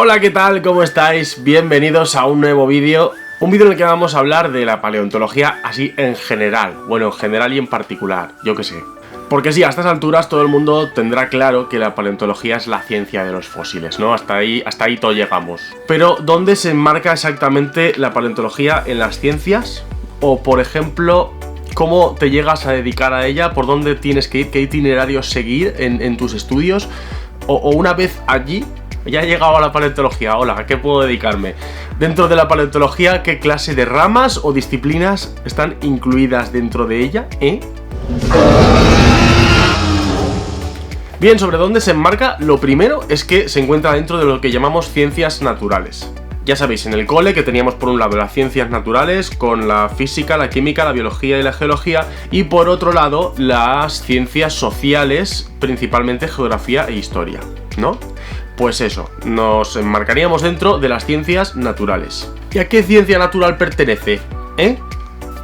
Hola, ¿qué tal? ¿Cómo estáis? Bienvenidos a un nuevo vídeo. Un vídeo en el que vamos a hablar de la paleontología así en general. Bueno, en general y en particular, yo qué sé. Porque sí, a estas alturas todo el mundo tendrá claro que la paleontología es la ciencia de los fósiles, ¿no? Hasta ahí todos llegamos. Pero, ¿dónde se enmarca exactamente la paleontología en las ciencias? O, por ejemplo, ¿cómo te llegas a dedicar a ella? ¿Por dónde tienes que ir? ¿Qué itinerarios seguir en tus estudios? O una vez allí, ya he llegado a la paleontología, hola, ¿a qué puedo dedicarme? Dentro de la paleontología, ¿qué clase de ramas o disciplinas están incluidas dentro de ella? Bien, sobre dónde se enmarca, lo primero es que se encuentra dentro de lo que llamamos ciencias naturales. Ya sabéis, en el cole que teníamos por un lado las ciencias naturales con la física, la química, la biología y la geología, y por otro lado las ciencias sociales, principalmente geografía e historia, ¿no? Pues eso, nos enmarcaríamos dentro de las ciencias naturales. ¿Y a qué ciencia natural pertenece?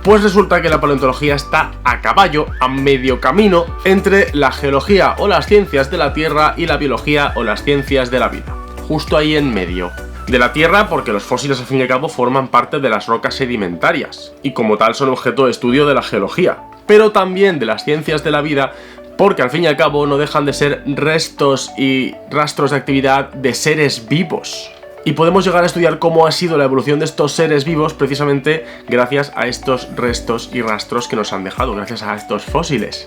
Pues resulta que la paleontología está a caballo, a medio camino, entre la geología o las ciencias de la Tierra y la biología o las ciencias de la vida. Justo ahí en medio. De la Tierra porque los fósiles al fin y al cabo forman parte de las rocas sedimentarias, y como tal son objeto de estudio de la geología. Pero también de las ciencias de la vida porque al fin y al cabo no dejan de ser restos y rastros de actividad de seres vivos. Y podemos llegar a estudiar cómo ha sido la evolución de estos seres vivos precisamente gracias a estos restos y rastros que nos han dejado, gracias a estos fósiles.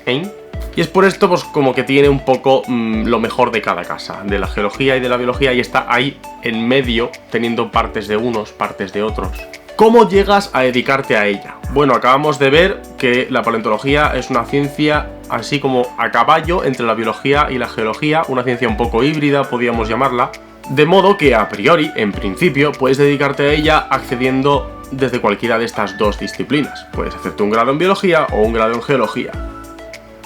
Y es por esto pues como que tiene un poco lo mejor de cada casa, de la geología y de la biología, y está ahí en medio teniendo partes de unos, partes de otros. ¿Cómo llegas a dedicarte a ella? Bueno, acabamos de ver que la paleontología es una ciencia así como a caballo entre la biología y la geología, una ciencia un poco híbrida, podríamos llamarla, de modo que a priori, en principio, puedes dedicarte a ella accediendo desde cualquiera de estas dos disciplinas. Puedes hacerte un grado en biología o un grado en geología.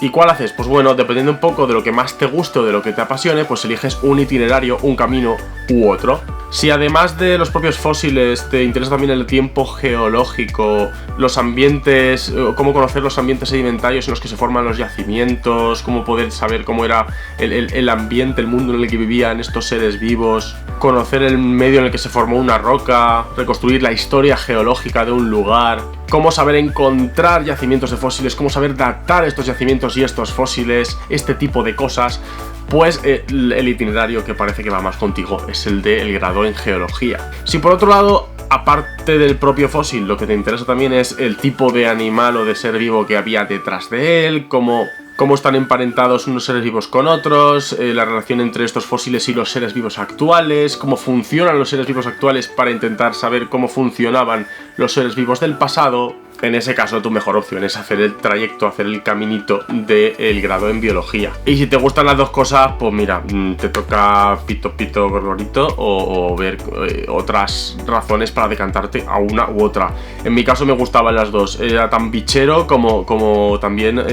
¿Y cuál haces? Pues bueno, dependiendo un poco de lo que más te guste o de lo que te apasione, pues eliges un itinerario, un camino u otro. Si además de los propios fósiles te interesa también el tiempo geológico, los ambientes, cómo conocer los ambientes sedimentarios en los que se forman los yacimientos, cómo poder saber cómo era el ambiente, el mundo en el que vivían estos seres vivos, conocer el medio en el que se formó una roca, reconstruir la historia geológica de un lugar, cómo saber encontrar yacimientos de fósiles, cómo saber datar estos yacimientos y estos fósiles, este tipo de cosas, pues el itinerario que parece que va más contigo es el del grado en geología. Si por otro lado, aparte del propio fósil, lo que te interesa también es el tipo de animal o de ser vivo que había detrás de él, cómo están emparentados unos seres vivos con otros, la relación entre estos fósiles y los seres vivos actuales, cómo funcionan los seres vivos actuales para intentar saber cómo funcionaban los seres vivos del pasado. En ese caso tu mejor opción es hacer el trayecto, hacer el caminito del grado en biología. Y si te gustan las dos cosas, pues mira, te toca pito gorgorito o ver otras razones para decantarte a una u otra. En mi caso me gustaban las dos, era tan bichero como también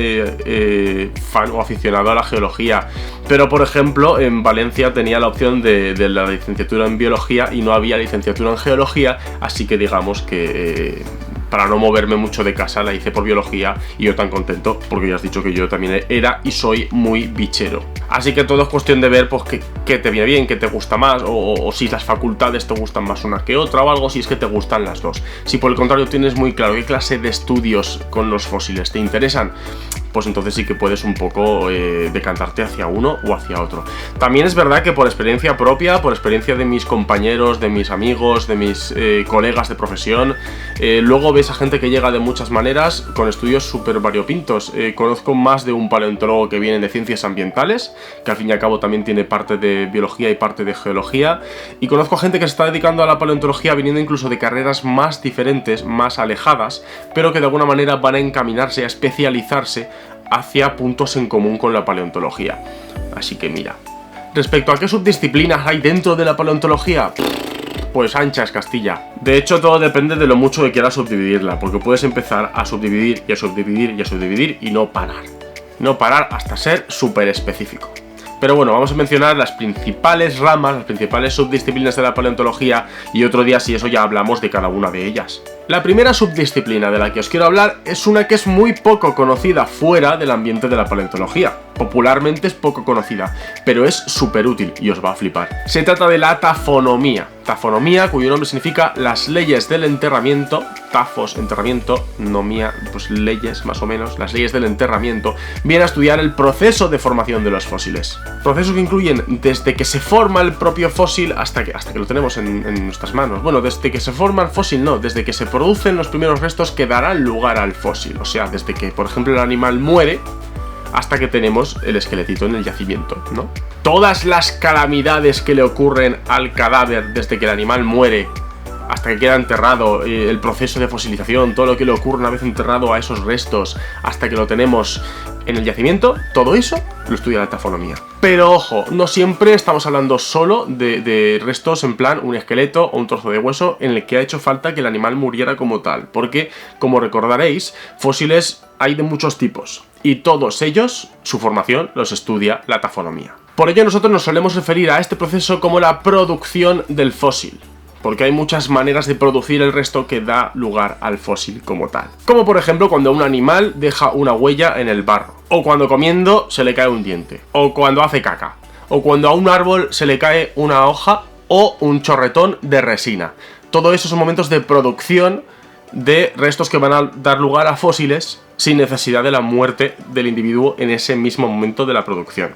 fan o aficionado a la geología. Pero por ejemplo en Valencia tenía la opción de la licenciatura en biología y no había licenciatura en geología, así que digamos que para no moverme mucho de casa la hice por biología, y yo tan contento porque ya has dicho que yo también era y soy muy bichero. Así que todo es cuestión de ver pues qué te viene bien, qué te gusta más, o si las facultades te gustan más una que otra o algo, si es que te gustan las dos. Si por el contrario tienes muy claro qué clase de estudios con los fósiles te interesan, pues entonces sí que puedes un poco decantarte hacia uno o hacia otro. También es verdad que por experiencia propia, por experiencia de mis compañeros, de mis amigos, de mis colegas de profesión, luego ves a gente que llega de muchas maneras con estudios súper variopintos. Conozco más de un paleontólogo que viene de ciencias ambientales, que al fin y al cabo también tiene parte de biología y parte de geología, y conozco gente que se está dedicando a la paleontología viniendo incluso de carreras más diferentes, más alejadas, pero que de alguna manera van a encaminarse, a especializarse hacia puntos en común con la paleontología. Así que mira. Respecto a qué subdisciplinas hay dentro de la paleontología, pues ancha es Castilla. De hecho, todo depende de lo mucho que quieras subdividirla, porque puedes empezar a subdividir y a subdividir y a subdividir y no parar. No parar hasta ser súper específico. Pero bueno, vamos a mencionar las principales ramas, las principales subdisciplinas de la paleontología y otro día si eso ya hablamos de cada una de ellas. La primera subdisciplina de la que os quiero hablar es una que es muy poco conocida fuera del ambiente de la paleontología. Popularmente es poco conocida, pero es súper útil y os va a flipar. Se trata de la tafonomía. Tafonomía, cuyo nombre significa las leyes del enterramiento. Tafos, enterramiento, nomía, pues leyes más o menos, las leyes del enterramiento. Viene a estudiar el proceso de formación de los fósiles. Procesos que incluyen desde que se forma el propio fósil hasta que lo tenemos en nuestras manos. Bueno, desde que se forma el fósil no, desde que se producen los primeros restos que darán lugar al fósil. O sea, desde que, por ejemplo, el animal muere hasta que tenemos el esqueletito en el yacimiento, ¿no? Todas las calamidades que le ocurren al cadáver desde que el animal muere hasta que queda enterrado, el proceso de fosilización, todo lo que le ocurre una vez enterrado a esos restos hasta que lo tenemos en el yacimiento, todo eso lo estudia la tafonomía. Pero ojo, no siempre estamos hablando solo de restos en plan un esqueleto o un trozo de hueso en el que ha hecho falta que el animal muriera como tal, porque, como recordaréis, fósiles hay de muchos tipos y todos ellos, su formación, los estudia la tafonomía. Por ello nosotros nos solemos referir a este proceso como la producción del fósil, porque hay muchas maneras de producir el resto que da lugar al fósil como tal. Como por ejemplo cuando un animal deja una huella en el barro, o cuando comiendo se le cae un diente, o cuando hace caca, o cuando a un árbol se le cae una hoja o un chorretón de resina. Todo eso son momentos de producción de restos que van a dar lugar a fósiles sin necesidad de la muerte del individuo en ese mismo momento de la producción.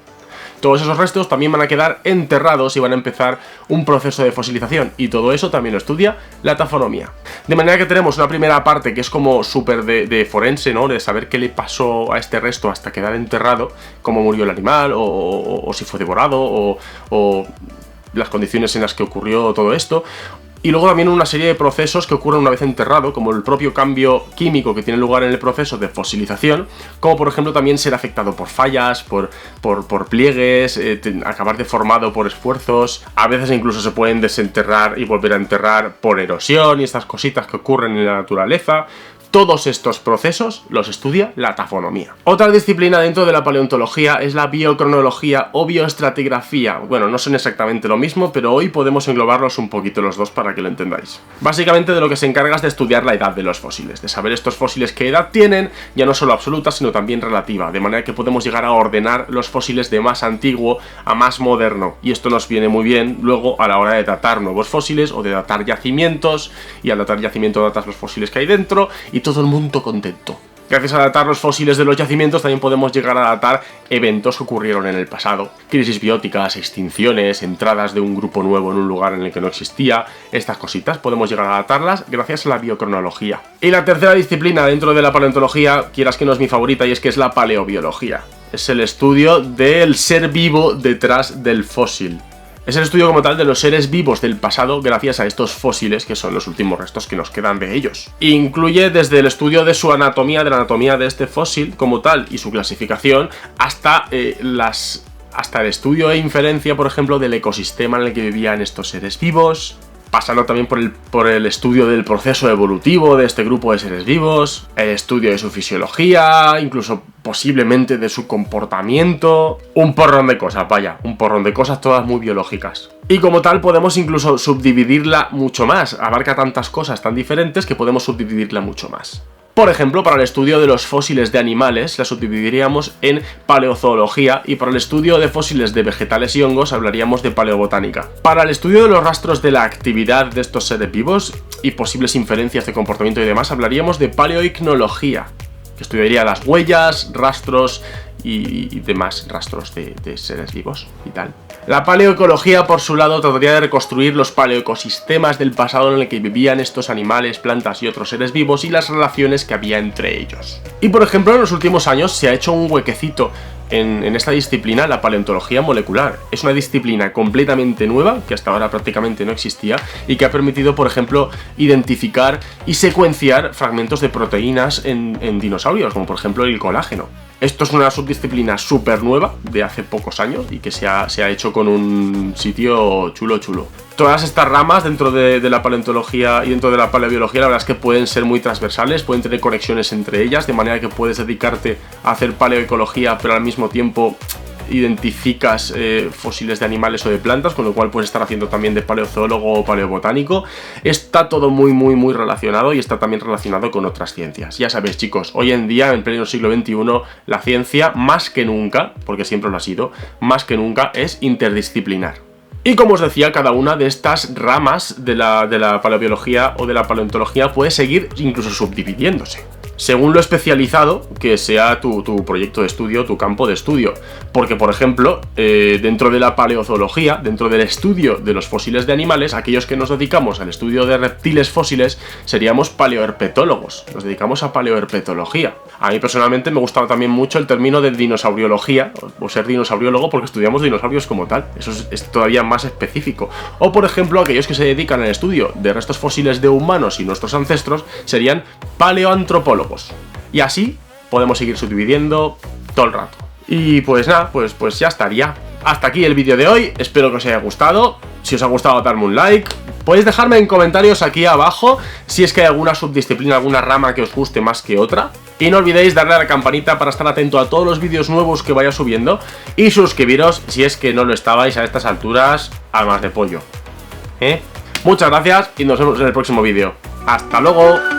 Todos esos restos también van a quedar enterrados y van a empezar un proceso de fosilización, y todo eso también lo estudia la tafonomía. De manera que tenemos una primera parte que es como súper de forense, ¿no? De saber qué le pasó a este resto hasta quedar enterrado, cómo murió el animal, o si fue devorado, o las condiciones en las que ocurrió todo esto. Y luego también una serie de procesos que ocurren una vez enterrado, como el propio cambio químico que tiene lugar en el proceso de fosilización, como por ejemplo también ser afectado por fallas, por pliegues, acabar deformado por esfuerzos. A veces incluso se pueden desenterrar y volver a enterrar por erosión y estas cositas que ocurren en la naturaleza. Todos estos procesos los estudia la tafonomía. Otra disciplina dentro de la paleontología es la biocronología o bioestratigrafía. Bueno, no son exactamente lo mismo, pero hoy podemos englobarlos un poquito los dos para que lo entendáis. Básicamente de lo que se encarga es de estudiar la edad de los fósiles, de saber estos fósiles qué edad tienen, ya no solo absoluta, sino también relativa, de manera que podemos llegar a ordenar los fósiles de más antiguo a más moderno, y esto nos viene muy bien luego a la hora de datar nuevos fósiles o de datar yacimientos, y al datar yacimiento datas los fósiles que hay dentro, y todo el mundo contento. Gracias a datar los fósiles de los yacimientos también podemos llegar a datar eventos que ocurrieron en el pasado. Crisis bióticas, extinciones, entradas de un grupo nuevo en un lugar en el que no existía. Estas cositas podemos llegar a datarlas gracias a la biocronología. Y la tercera disciplina dentro de la paleontología, quieras que no es mi favorita, y es que es la paleobiología. Es el estudio del ser vivo detrás del fósil. Es el estudio como tal de los seres vivos del pasado gracias a estos fósiles, que son los últimos restos que nos quedan de ellos. Incluye desde el estudio de su anatomía, de la anatomía de este fósil como tal y su clasificación, hasta el estudio e inferencia, por ejemplo, del ecosistema en el que vivían estos seres vivos, pasando también por el estudio del proceso evolutivo de este grupo de seres vivos, el estudio de su fisiología, incluso posiblemente de su comportamiento, un porrón de cosas, vaya, un porrón de cosas todas muy biológicas. Y como tal podemos incluso subdividirla mucho más, abarca tantas cosas tan diferentes que podemos subdividirla mucho más. Por ejemplo, para el estudio de los fósiles de animales la subdividiríamos en paleozoología, y para el estudio de fósiles de vegetales y hongos hablaríamos de paleobotánica. Para el estudio de los rastros de la actividad de estos seres vivos y posibles inferencias de comportamiento y demás hablaríamos de paleoicnología, que estudiaría las huellas, rastros y demás rastros de seres vivos y tal. La paleoecología, por su lado, trataría de reconstruir los paleoecosistemas del pasado en el que vivían estos animales, plantas y otros seres vivos y las relaciones que había entre ellos. Y por ejemplo, en los últimos años se ha hecho un huequecito en esta disciplina, la paleontología molecular. Es una disciplina completamente nueva, que hasta ahora prácticamente no existía, y que ha permitido, por ejemplo, identificar y secuenciar fragmentos de proteínas en dinosaurios, como por ejemplo el colágeno. Esto es una subdisciplina súper nueva, de hace pocos años, y que se ha hecho con un sitio chulo. Todas estas ramas dentro de la paleontología y dentro de la paleobiología, la verdad es que pueden ser muy transversales, pueden tener conexiones entre ellas, de manera que puedes dedicarte a hacer paleoecología, pero al mismo tiempo identificas fósiles de animales o de plantas, con lo cual puedes estar haciendo también de paleozoólogo o paleobotánico. Está todo muy relacionado y está también relacionado con otras ciencias. Ya sabéis, chicos, hoy en día, en pleno siglo XXI, la ciencia, más que nunca, porque siempre lo ha sido, más que nunca es interdisciplinar. Y como os decía, cada una de estas ramas de la paleobiología o de la paleontología puede seguir incluso subdividiéndose, según lo especializado que sea tu proyecto de estudio, tu campo de estudio. Porque, por ejemplo, dentro de la paleozoología, dentro del estudio de los fósiles de animales, aquellos que nos dedicamos al estudio de reptiles fósiles seríamos paleoherpetólogos, nos dedicamos a paleoherpetología. A mí personalmente me gustaba también mucho el término de dinosauriología, o ser dinosauriólogo, porque estudiamos dinosaurios como tal. Eso es todavía más específico. O, por ejemplo, aquellos que se dedican al estudio de restos fósiles de humanos y nuestros ancestros serían paleoantropólogos. Y así podemos seguir subdividiendo todo el rato. Y pues nada, pues ya estaría. Hasta aquí el vídeo de hoy, espero que os haya gustado. Si os ha gustado, darme un like. Podéis dejarme en comentarios aquí abajo si es que hay alguna subdisciplina, alguna rama que os guste más que otra. Y no olvidéis darle a la campanita para estar atento a todos los vídeos nuevos que vaya subiendo. Y suscribiros si es que no lo estabais a estas alturas, almas de pollo. Muchas gracias y nos vemos en el próximo vídeo. ¡Hasta luego!